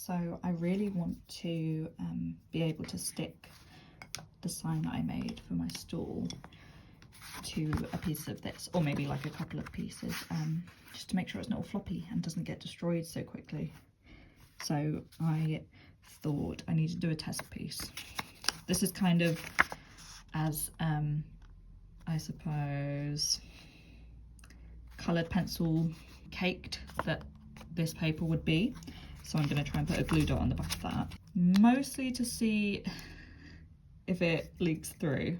So I really want to be able to stick the sign that I made for my stall to a piece of this, or maybe like a couple of pieces, just to make sure it's not all floppy and doesn't get destroyed so quickly. So I thought I need to do a test piece. This is kind of as I suppose coloured pencil caked that this paper would be. So I'm going to try and put a glue dot on the back of that, mostly to see if it leaks through.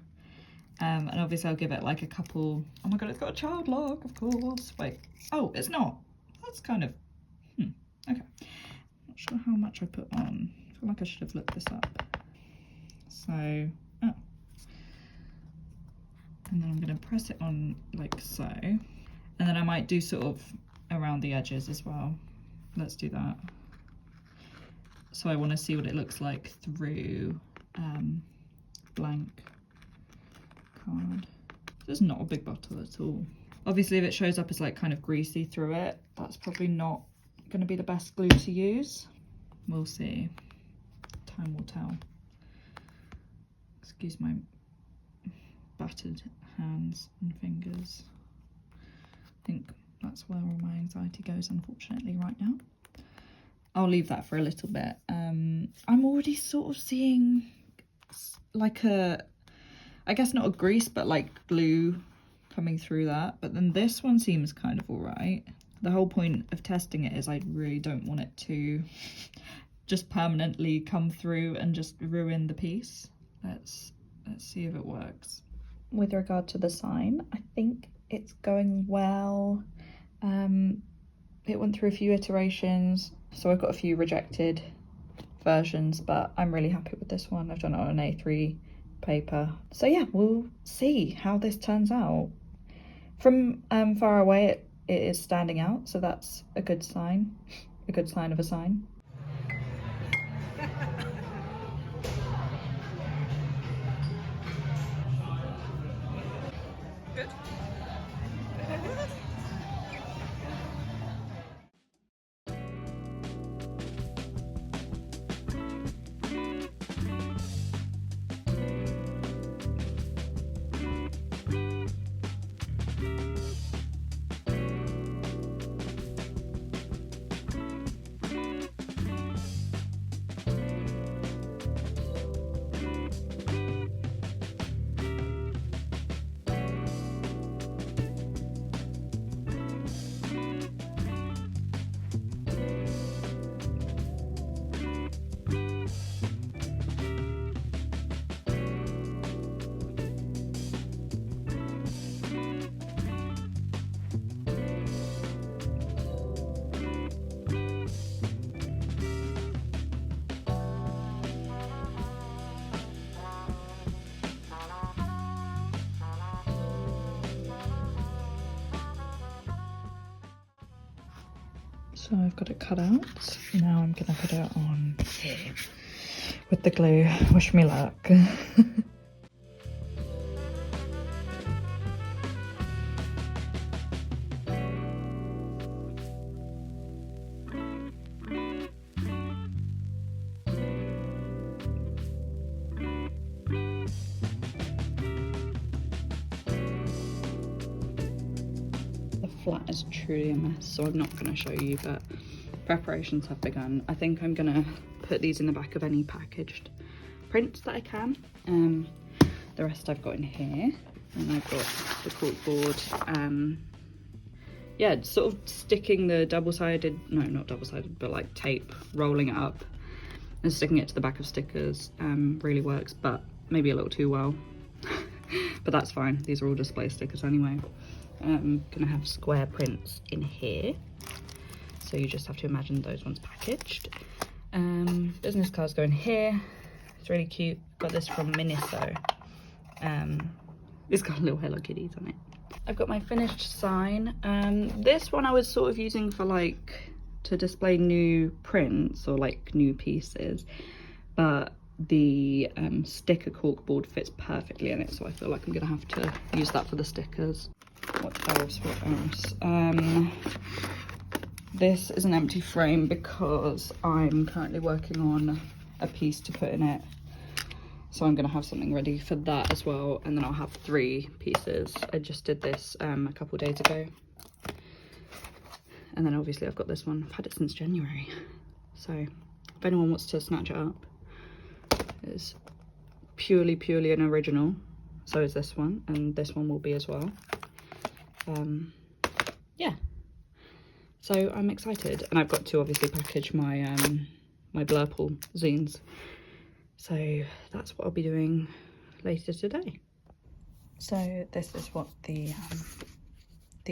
And obviously I'll give it like a couple. Oh my god, it's got a child lock, of course. Wait, oh, it's not. That's kind of, okay. Not sure how much I put on. I feel like I should have looked this up. So, and then I'm going to press it on like so. And then I might do sort of around the edges as well. Let's do that. So I want to see what it looks like through blank card. This is not a big bottle at all. Obviously if it shows up as like kind of greasy through it, that's probably not going to be the best glue to use. We'll see. Time will tell. Excuse my battered hands and fingers. I think that's where all my anxiety goes, unfortunately, right now. I'll leave that for a little bit. I'm already sort of seeing like a, I guess not a grease, but like glue coming through that. But then this one seems kind of all right. The whole point of testing it is I really don't want it to just permanently come through and just ruin the piece. Let's see if it works. With regard to the sign, I think it's going well. It went through a few iterations, so I've got a few rejected versions, but I'm really happy with this one. I've done it on an A3 paper. So yeah, we'll see how this turns out. From far away, it is standing out, so that's a good sign of a sign. Good. So I've got it cut out. Now I'm gonna put it on here with the glue. Wish me luck. Flat is truly a mess, so I'm not going to show you, but preparations have begun. I think I'm going to put these in the back of any packaged prints that I can. The rest I've got in here, and I've got the corkboard. Yeah, sort of sticking the double-sided, no, not double-sided, but like tape, rolling it up and sticking it to the back of stickers really works, but maybe a little too well. But that's fine, these are all display stickers anyway. I'm gonna have square prints in here, so you just have to imagine those ones packaged. Business cards go in here. It's really cute. Got this from Miniso. It's got little Hello Kitties on it. I've got my finished sign. This one I was sort of using for like to display new prints or like new pieces, but the sticker corkboard fits perfectly in it, so I feel like I'm gonna have to use that for the stickers. What else? This is an empty frame because I'm currently working on a piece to put in it. So I'm going to have something ready for that as well. And then I'll have 3 pieces. I just did this a couple days ago. And then obviously I've got this one. I've had it since January. So if anyone wants to snatch it up, it's purely an original. So is this one, and this one will be as well. Yeah, so I'm excited, and I've got to obviously package my my Blurple zines, so that's what I'll be doing later today. So this is what the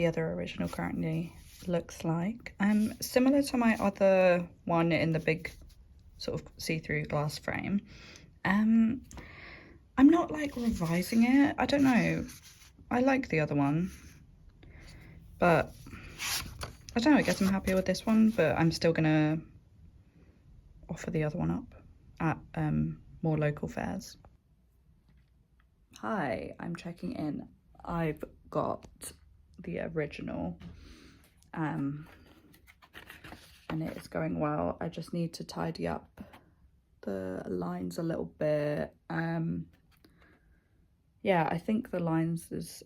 other original currently looks like. Similar to my other one in the big sort of see-through glass frame. I'm not like revising it. I don't know. I like the other one, but I don't know. I guess I'm happier with this one, but I'm still gonna offer the other one up at more local fairs. Hi, I'm checking in. I've got the original, and it is going well. I just need to tidy up the lines a little bit. Yeah, I think the lines is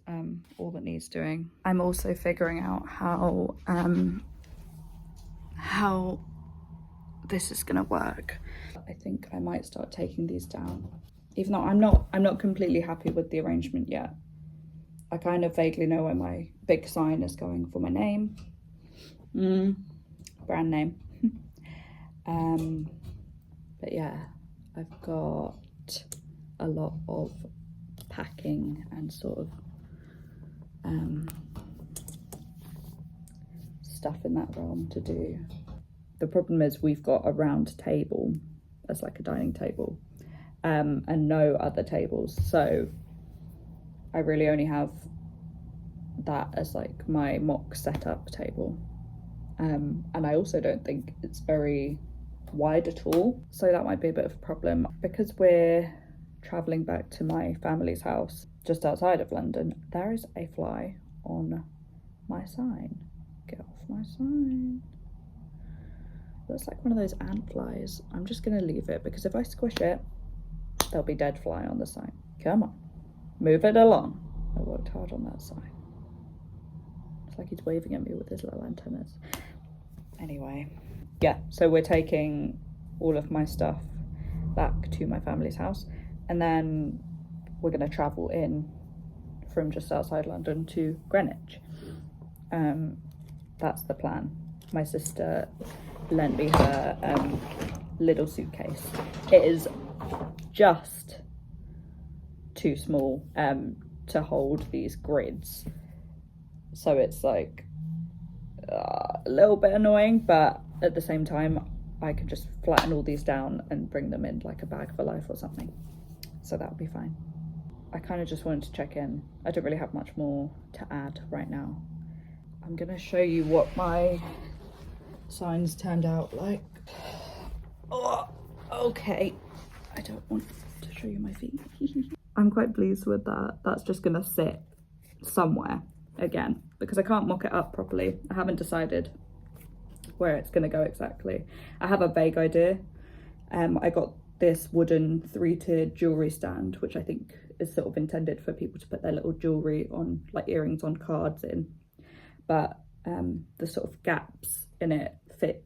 all that needs doing. I'm also figuring out how this is gonna work. I think I might start taking these down, even though I'm not completely happy with the arrangement yet. I kind of vaguely know where my big sign is going for my name, brand name. But yeah, I've got a lot of packing and sort of stuff in that realm to do. The problem is we've got a round table as like a dining table, and no other tables, so I really only have that as like my mock setup table, and I also don't think it's very wide at all, so that might be a bit of a problem. Because we're traveling back to my family's house just outside of London, there is a fly on my sign. Get off my sign. Looks like one of those ant flies. I'm just gonna leave it, because if I squish it, there'll be dead fly on the sign. Come on, move it along. I worked hard on that sign. It's like he's waving at me with his little antennas. Anyway, yeah, so we're taking all of my stuff back to my family's house, and then we're going to travel in from just outside London to Greenwich. That's the plan. My sister lent me her little suitcase. It is just too small to hold these grids, so it's like a little bit annoying, but at the same time I could just flatten all these down and bring them in like a bag for life or something, so that would be fine. I kind of just wanted to check in. I don't really have much more to add right now. I'm gonna show you what my signs turned out like. Oh, okay, I don't want to show you my feet. I'm quite pleased with that. That's just gonna sit somewhere again, because I can't mock it up properly. I haven't decided where it's gonna go exactly. I have a vague idea. I got this wooden 3-tiered jewelry stand, which I think is sort of intended for people to put their little jewelry on, like earrings on cards in, but the sort of gaps in it fit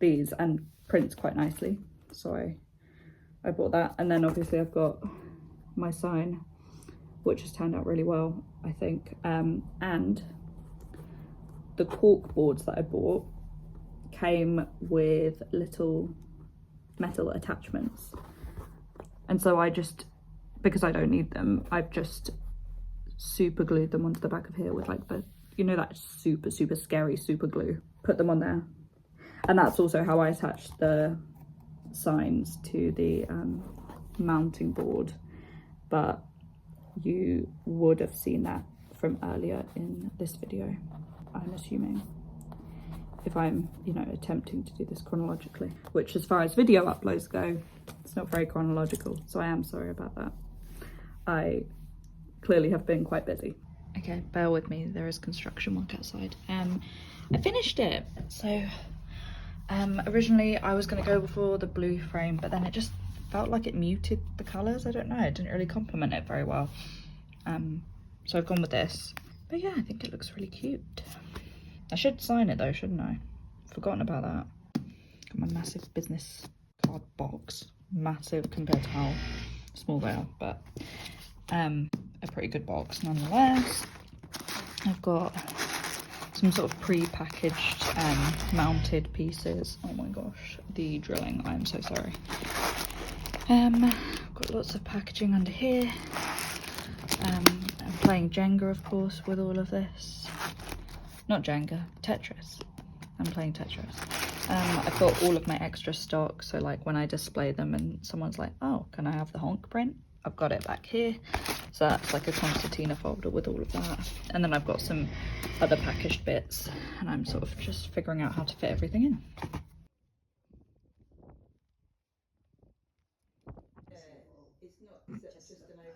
these and prints quite nicely, so I bought that. And then obviously I've got my sign, which has turned out really well, I think, and the cork boards that I bought came with little metal attachments, and so I just, because I don't need them, I've just super glued them onto the back of here with like the, you know, that super scary super glue. Put them on there, and that's also how I attached the signs to the mounting board, but you would have seen that from earlier in this video, I'm assuming, if I'm, you know, attempting to do this chronologically, which as far as video uploads go, it's not very chronological, so I am sorry about that. I clearly have been quite busy. Okay, bear with me, there is construction work outside. I finished it. So originally I was going to go for the blue frame, but then it just felt like it muted the colours. I don't know, it didn't really complement it very well. So I've gone with this. But yeah, I think it looks really cute. I should sign it though, shouldn't I? Forgotten about that. Got my massive business card box. Massive compared to how small they are, but a pretty good box nonetheless. I've got some sort of pre-packaged mounted pieces. Oh my gosh, the drilling, I'm so sorry. Got lots of packaging under here. I'm playing Jenga, of course, with all of this. Not Jenga, Tetris. I'm playing Tetris. I've got all of my extra stock, so like when I display them and someone's like, oh, can I have the honk print? I've got it back here. So that's like a concertina folder with all of that. And then I've got some other packaged bits, and I'm sort of just figuring out how to fit everything in.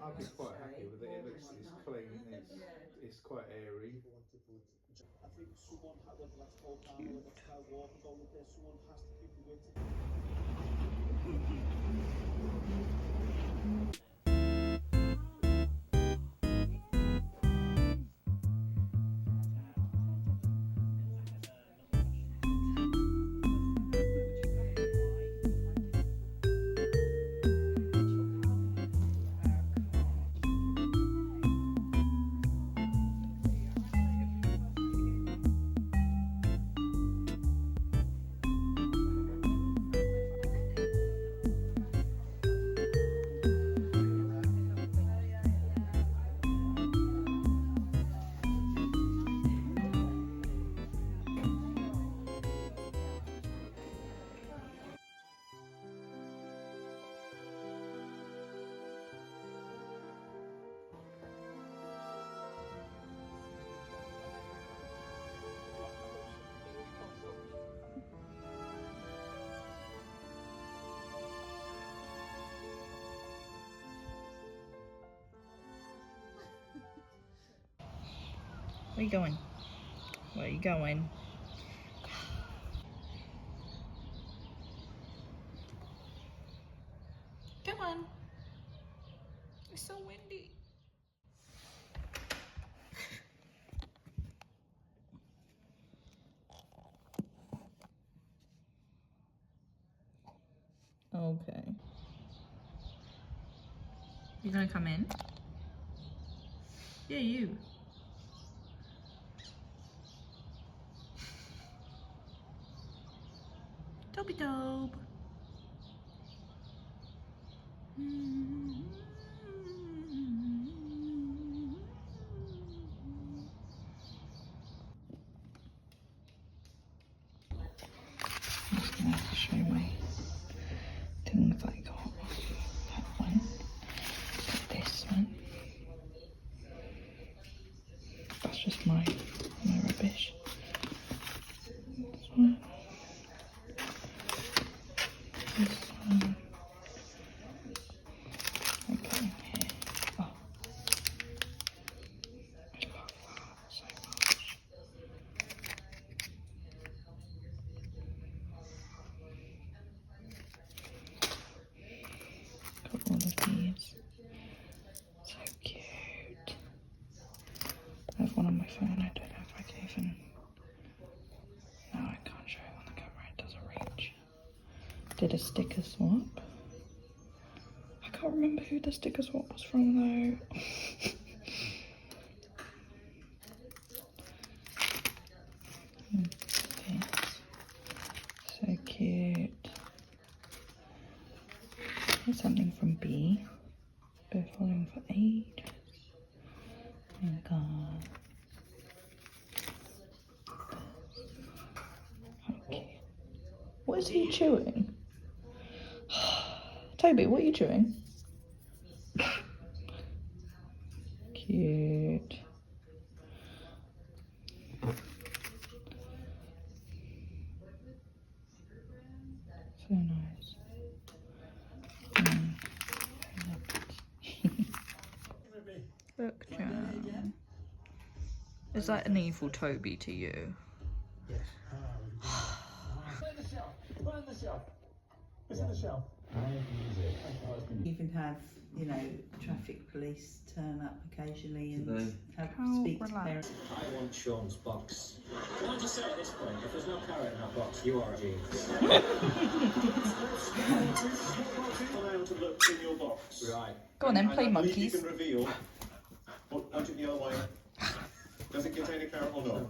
I'd be quite happy with it. It looks, it's clean, it's quite airy. I think someone, whether that's Paul Palmer, whether that's Kyle Walker, going up there, someone has to keep the weight. Where are you going? Where are you going? Come on. It's so windy. Okay. You gonna come in? Yeah, you. Toby Tobe. I'm just gonna have to show you my things I got. That one. Got this one. That's just my rubbish. This one. This one. Okay, here. Oh. I love that so much. Got all of these. So cute. I have one on my phone. I don't know if I can even. No, I can't show it on the camera. It doesn't reach. Did a sticker swap. I can't remember who the sticker swap was from though. So cute. Here's something from B. Been following for ages. Oh my god. How cute. What is he chewing? Toby, what are you chewing? Cute. So nice. Look, Jan. Is that an evil Toby to you? Even have, you know, traffic police turn up occasionally and have How speak to relaxed. parents. I want Sean's box. Can I just say at this point, if there's no carrot in that box, you are a genius. Allowed to look in your box. Right. Go on then, play And I believe monkeys. You can reveal. Punch it the other way. Does it contain a carrot or not?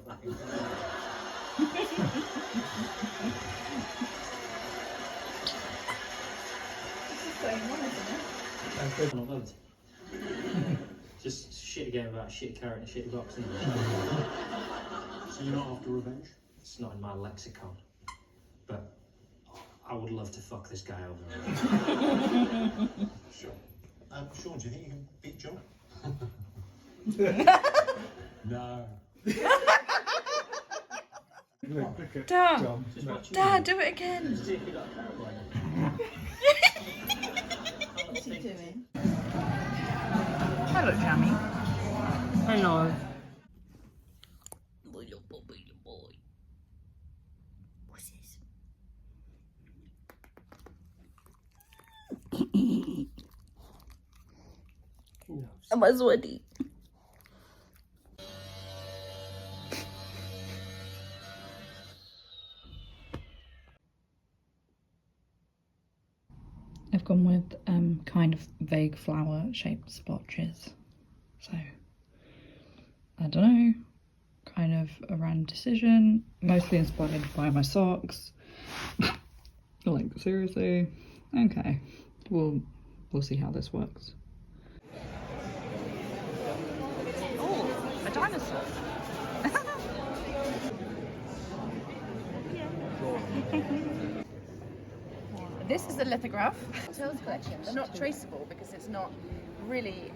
Just shit again about shit carrot and shit box. Isn't it? So you're not after revenge? It's not in my lexicon. But I would love to fuck this guy over. Sure. Sean, do you think you can beat John? No. Dad, John, Dad, do it again. See if you got a carrot by now. What's he doing? Hello, Jammy. Hello. Little boy. What's this? Am I sweaty? I've gone with kind of vague flower shaped splotches. So, I don't know, kind of a random decision, mostly inspired by my socks. Like, seriously? Okay, we'll see how this works. Oh, a dinosaur. This is a lithograph. Tales collection. They're not traceable because it's not really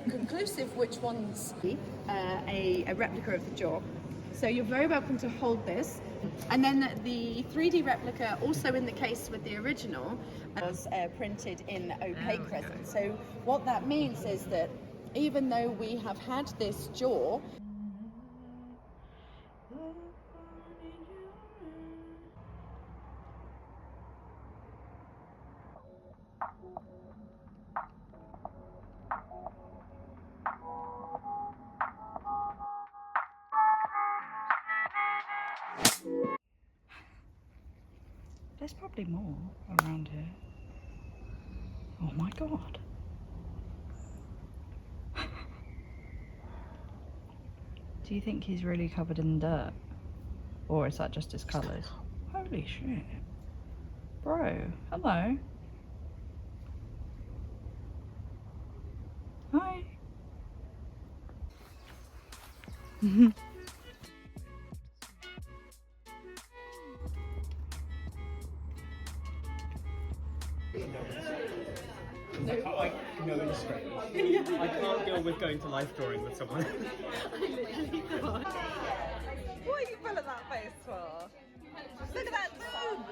conclusive which one's a replica of the jaw. So you're very welcome to hold this. And then the 3D replica, also in the case with the original, was printed in opaque resin. So what that means is that even though we have had this jaw, there's probably more around here. Oh my god. Do you think he's really covered in dirt? Or is that just his colours? Holy shit. Bro, hello. Hi. I can't deal with going to life drawing with someone. What are you pulling that face for? Look at that zoom!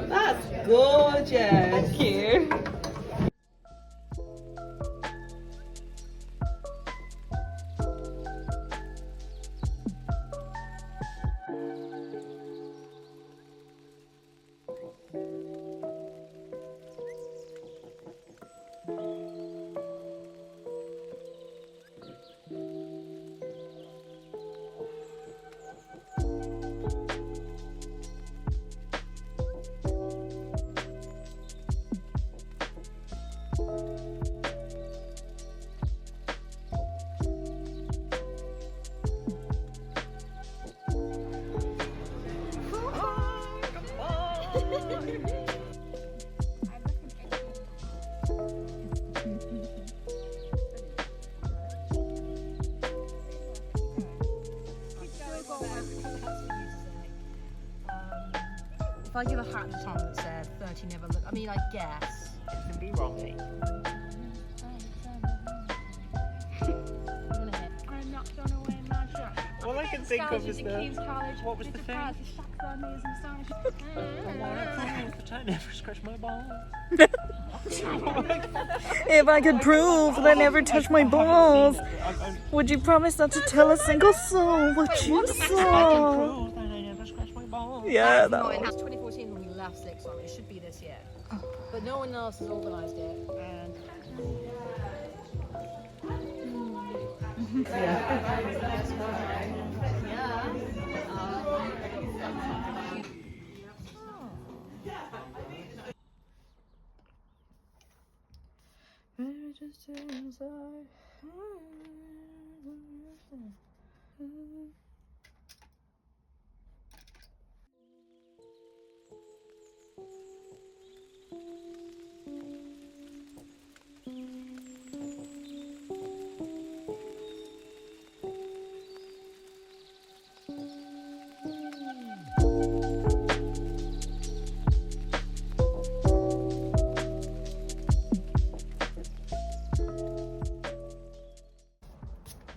That's gorgeous. Thank you. If I give a hat to Tom that said 30 never look, I mean, I guess it can be wrongy. I'm not gonna wear my shirt. All I can think of is what was the thing? I never scratch my balls. If I could prove that I never touched my balls, would you promise not to tell a single soul what you saw? Yeah, that It one. was 2014 when we left Six on. It should be this year. But no one else has organised it. And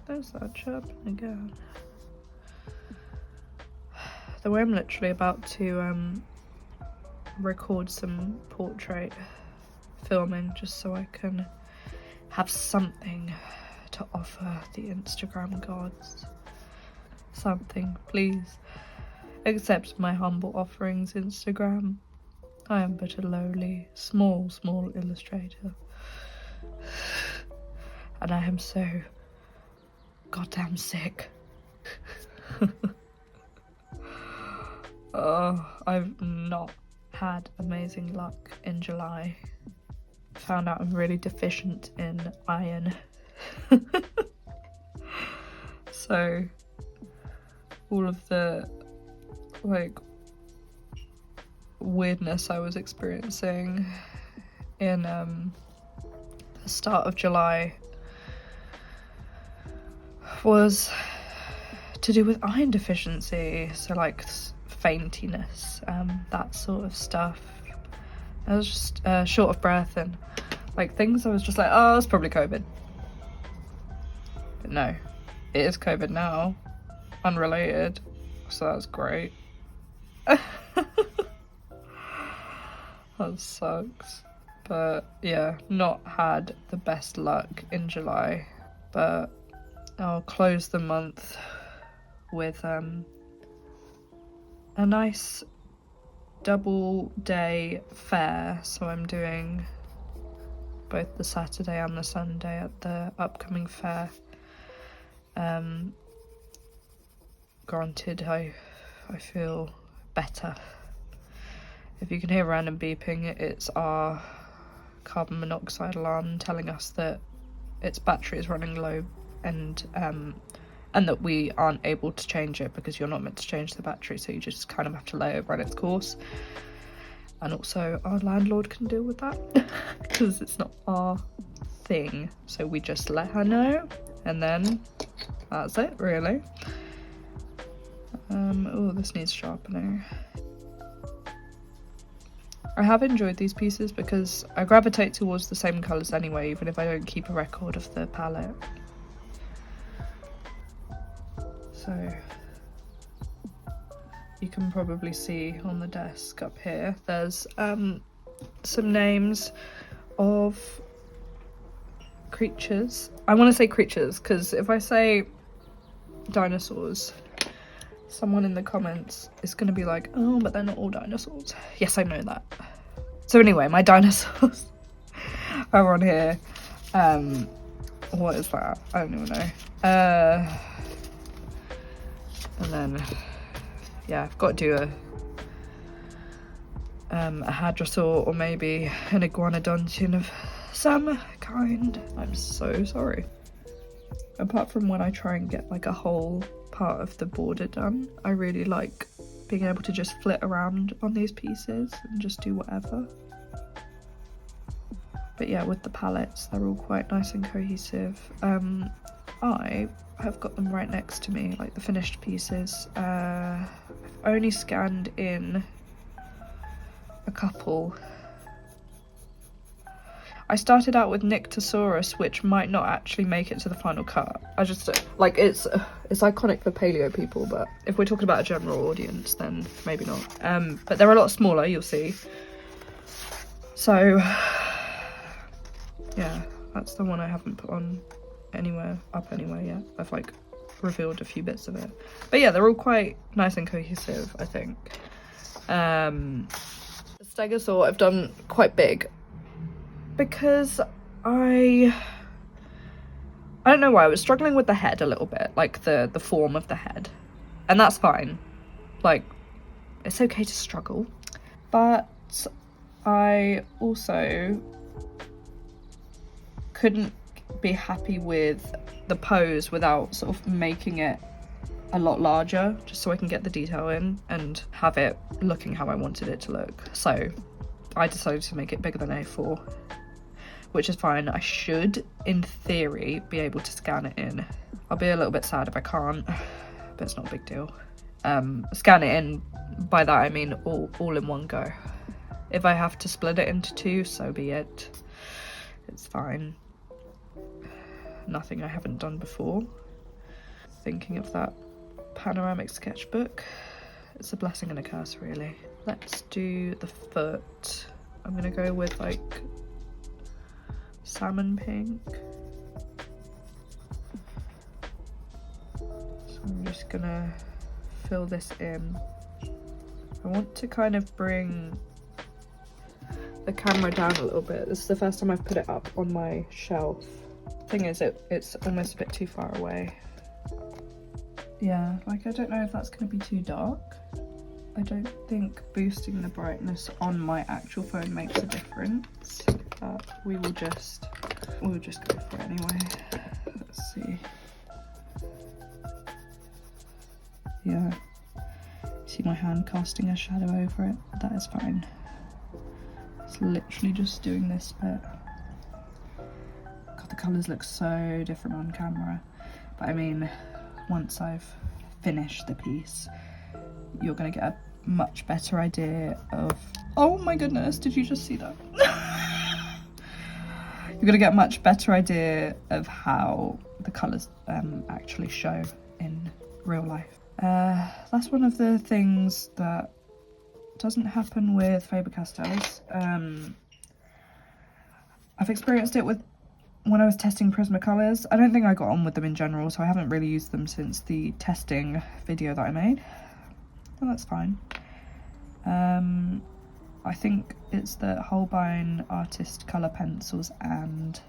There's that chirping again. The way I'm literally about to record some portrait filming just so I can have something to offer the Instagram gods. Something, please. Accept my humble offerings, Instagram. I am but a lowly, small illustrator. And I am so goddamn sick. I've not had amazing luck in July. Found out I'm really deficient in iron. So all of the like weirdness I was experiencing in the start of July was to do with iron deficiency, so like faintiness, that sort of stuff. I was just short of breath and like things I was just like, oh, it's probably COVID. But no, it is COVID now, unrelated, so that's great. That sucks. But yeah, not had the best luck in July, but I'll close the month with a nice double day fair. So I'm doing both the Saturday and the Sunday at the upcoming fair. Granted, I feel better. If you can hear random beeping, it's our carbon monoxide alarm telling us that its battery is running low, and that we aren't able to change it because you're not meant to change the battery, so you just kind of have to let it run its course. And also our landlord can deal with that because it's not our thing, so we just let her know and then that's it really. Oh, this needs sharpening. I have enjoyed these pieces because I gravitate towards the same colours anyway, even if I don't keep a record of the palette. So you can probably see on the desk up here, there's some names of creatures. I want to say creatures because if I say dinosaurs, someone in the comments is going to be like, oh, but they're not all dinosaurs. Yes, I know that. So anyway, my dinosaurs are on here. What is that? I don't even know. And then, yeah, I've got to do a hadrosaur or maybe an iguanodontian of some kind. I'm so sorry. Apart from when I try and get like a whole part of the border done, I really like being able to just flit around on these pieces and just do whatever. But yeah, with the palettes, they're all quite nice and cohesive. I have got them right next to me, like the finished pieces. I've only scanned in a couple. I started out with Nyctosaurus, which might not actually make it to the final cut. I just, like, it's iconic for paleo people, but if we're talking about a general audience, then maybe not. But they're a lot smaller, you'll see. So, yeah, that's the one I haven't put on anywhere yet. I've, like, revealed a few bits of it. But yeah, they're all quite nice and cohesive, I think. The Stegosaur I've done quite big, because I don't know why, I was struggling with the head a little bit, like the form of the head, and that's fine, like, it's okay to struggle, but I also couldn't be happy with the pose without sort of making it a lot larger, just so I can get the detail in and have it looking how I wanted it to look. So I decided to make it bigger than A4, which is fine. I should, in theory, be able to scan it in. I'll be a little bit sad if I can't, but it's not a big deal. Scan it in, by that I mean all in one go. If I have to split it into two, so be it. It's fine. Nothing I haven't done before. Thinking of that panoramic sketchbook. It's a blessing and a curse, really. Let's do the foot. I'm gonna go with, like, salmon pink. So I'm just gonna fill this in. I want to kind of bring the camera down a little bit. This is the first time I've put it up on my shelf. Thing is, it's almost a bit too far away. Yeah, like, I don't know if that's gonna be too dark. I don't think boosting the brightness on my actual phone makes a difference, but we'll just go for it anyway. Let's see. Yeah, see my hand casting a shadow over it? That is fine. It's literally just doing this bit. God, the colours look so different on camera, but I mean, once I've finished the piece, you're gonna get a much better idea of, oh my goodness, did you just see that? You're gonna get a much better idea of how the colours actually show in real life. That's one of the things that doesn't happen with Faber-Castells. I've experienced it with when I was testing Prismacolors. I don't think I got on with them in general, so I haven't really used them since the testing video that I made. Well, that's fine. I think it's the Holbein Artist Colour Pencils and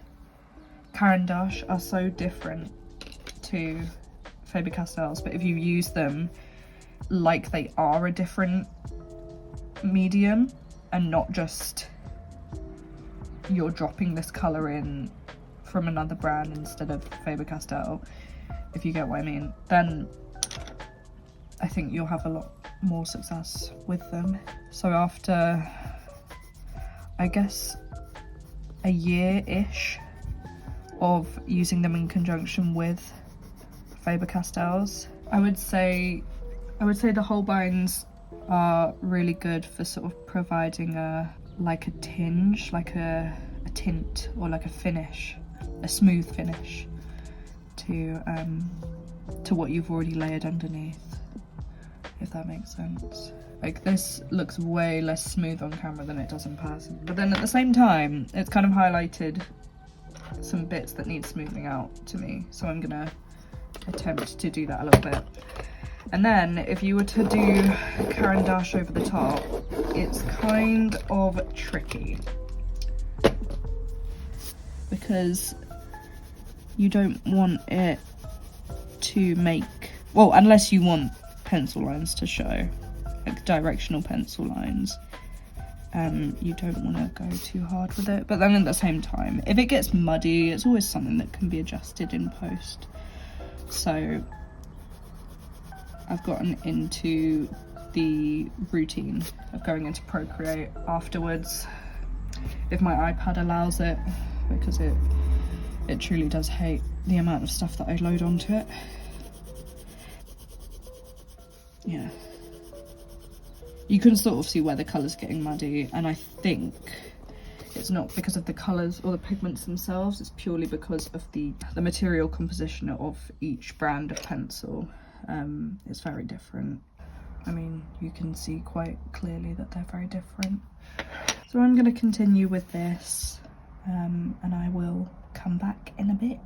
Caran d'Ache are so different to Faber-Castells, but if you use them like they are a different medium and not just you're dropping this colour in from another brand instead of Faber-Castell, if you get what I mean, then I think you'll have a lot more success with them. So after, I guess, a year-ish of using them in conjunction with Faber-Castells, I would say the Holbeins are really good for sort of providing a tinge, like a tint, or like a finish, a smooth finish to what you've already layered underneath, if that makes sense. Like, this looks way less smooth on camera than it does in person, but then at the same time it's kind of highlighted some bits that need smoothing out to me, so I'm gonna attempt to do that a little bit. And then if you were to do Caran d'Ache over the top, it's kind of tricky because you don't want it to make, well, unless you want pencil lines to show, like directional pencil lines, you don't want to go too hard with it. But then at the same time, if it gets muddy, it's always something that can be adjusted in post. So I've gotten into the routine of going into Procreate afterwards, if my iPad allows it, because it truly does hate the amount of stuff that I load onto it. Yeah. you can sort of see where the colour's getting muddy, and I think it's not because of the colours or the pigments themselves, it's purely because of the material composition of each brand of pencil. It's very different. I mean, you can see quite clearly that they're very different. So I'm going to continue with this, and I will come back in a bit.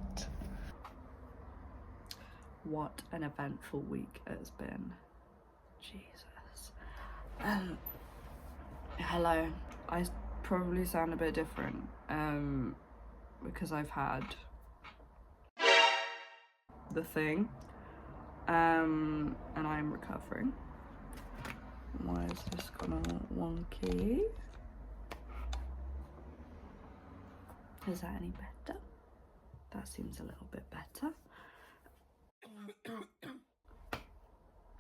What an eventful week it has been. Jesus. Hello. I probably sound a bit different, because I've had the thing, and I'm recovering. Why is this gone all wonky? Is that any better? That seems a little bit better.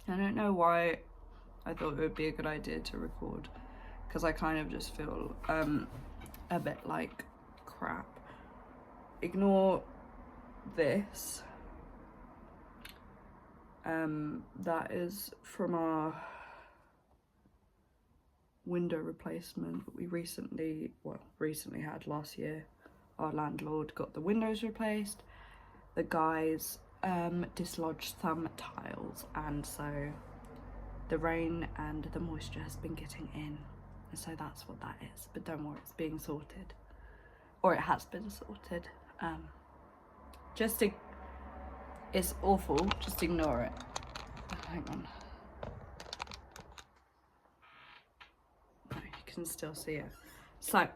I don't know why I thought it would be a good idea to record, because I kind of just feel a bit like crap. Ignore this. That is from our window replacement that we recently had last year. Our landlord got the windows replaced. The guys dislodged some tiles, and so the rain and the moisture has been getting in, and so that's what that is. But don't worry, it's being sorted, or it has been sorted. It's awful, just ignore it. Hang on. No, you can still see it. So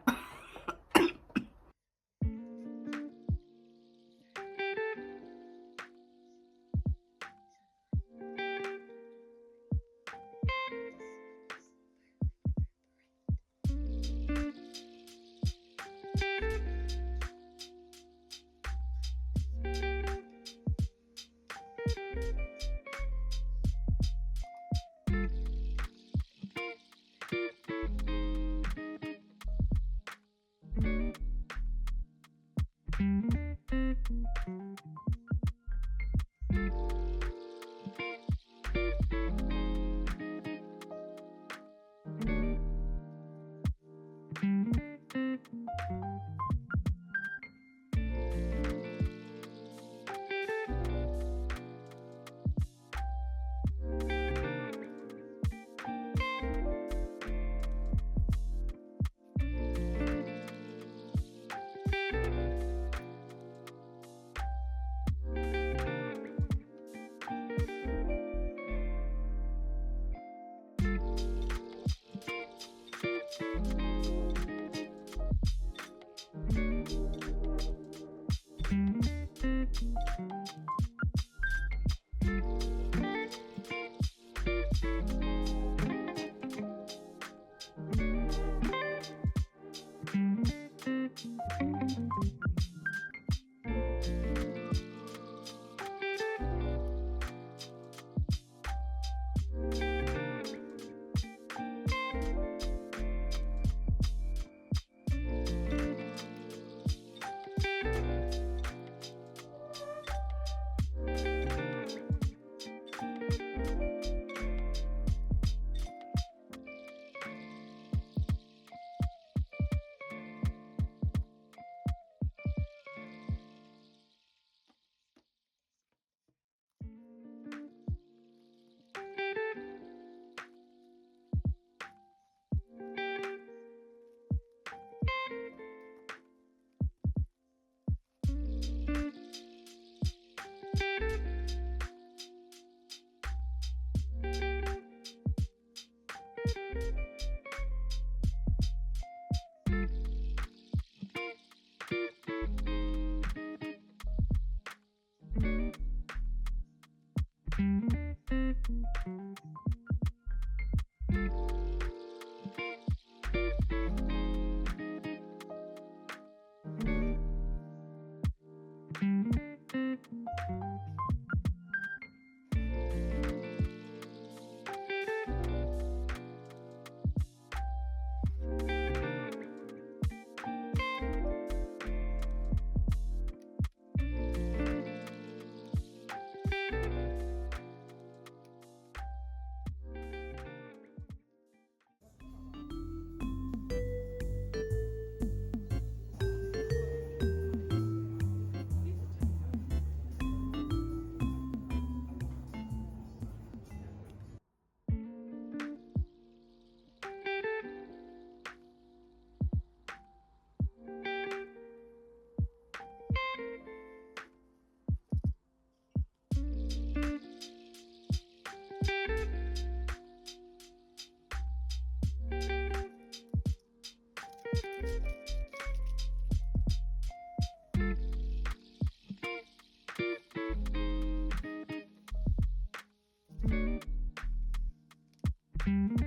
Bye.